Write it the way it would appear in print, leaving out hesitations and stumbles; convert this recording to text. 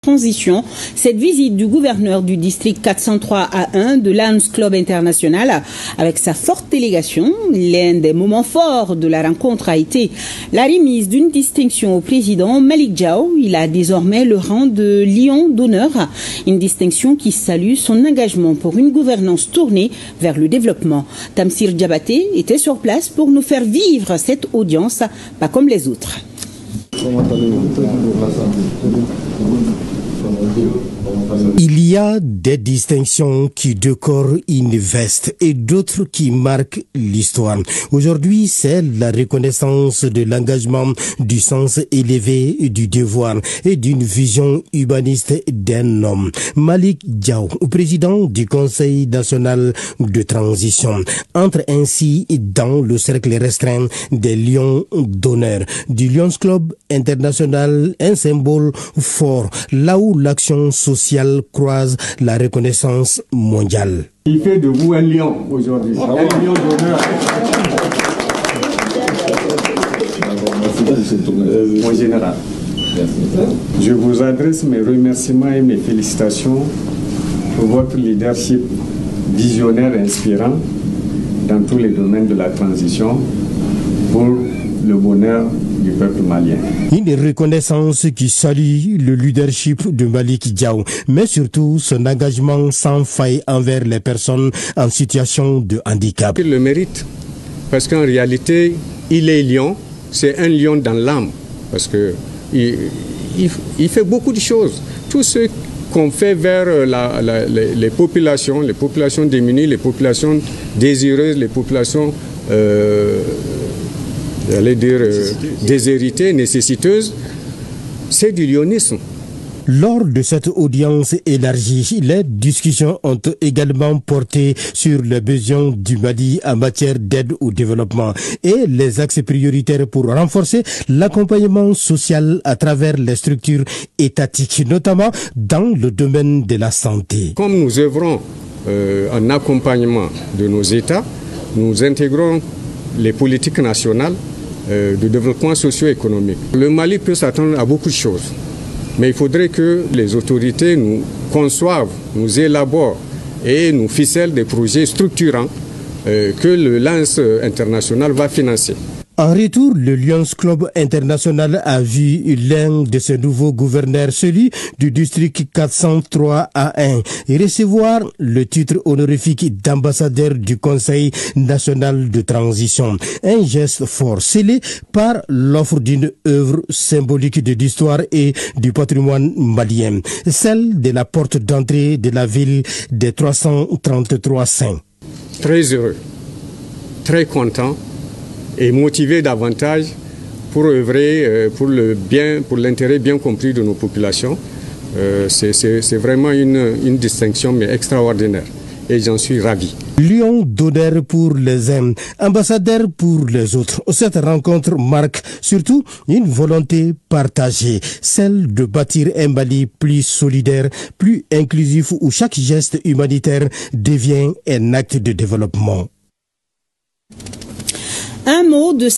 transition. Cette visite du gouverneur du district 403A1 de Lions Club International avec sa forte délégation, l'un des moments forts de la rencontre a été la remise d'une distinction au président Malick Diaw. Il a désormais le rang de lion d'honneur, une distinction qui salue son engagement pour une gouvernance tournée vers le développement. Tamsir Diabaté était sur place pour nous faire vivre cette audience, pas comme les autres. Il y a des distinctions qui décorent une veste et d'autres qui marquent l'histoire. Aujourd'hui, c'est la reconnaissance de l'engagement, du sens élevé du devoir et d'une vision humaniste d'un homme. Malick Diaw, président du Conseil national de transition, entre ainsi dans le cercle restreint des lions d'honneur du Lions Club International, un symbole fort, là où l'action sociale croise la reconnaissance mondiale. Il fait de vous un lion aujourd'hui, un lion d'honneur. Mon général, je vous adresse mes remerciements et mes félicitations pour votre leadership visionnaire et inspirant dans tous les domaines de la transition pour le bonheur du peuple malien. Une reconnaissance qui salue le leadership de Malick Diaw, mais surtout son engagement sans faille envers les personnes en situation de handicap. Il le mérite, parce qu'en réalité, il est lion, c'est un lion dans l'âme, parce que il fait beaucoup de choses. Tout ce qu'on fait vers les populations démunies, les populations désireuses, les populations j'allais dire déshéritées, nécessiteuses, c'est du lionisme. Lors de cette audience élargie, les discussions ont également porté sur les besoins du Mali en matière d'aide au développement et les axes prioritaires pour renforcer l'accompagnement social à travers les structures étatiques, notamment dans le domaine de la santé. Comme nous œuvrons en accompagnement de nos États, nous intégrons les politiques nationales de développement socio-économique. Le Mali peut s'attendre à beaucoup de choses, mais il faudrait que les autorités nous conçoivent, nous élaborent et nous ficellent des projets structurants que le Lions International va financer. En retour, le Lions Club International a vu l'un de ses nouveaux gouverneurs, celui du district 403A1, recevoir le titre honorifique d'ambassadeur du Conseil national de transition. Un geste fort scellé par l'offre d'une œuvre symbolique de l'histoire et du patrimoine malien, celle de la porte d'entrée de la ville des 333 saints. Très heureux, très content et motiver davantage pour œuvrer pour l'intérêt bien compris de nos populations. C'est vraiment une distinction mais extraordinaire et j'en suis ravi. Lion d'honneur pour les uns, ambassadeur pour les autres. Cette rencontre marque surtout une volonté partagée, celle de bâtir un Mali plus solidaire, plus inclusif où chaque geste humanitaire devient un acte de développement. Un mot de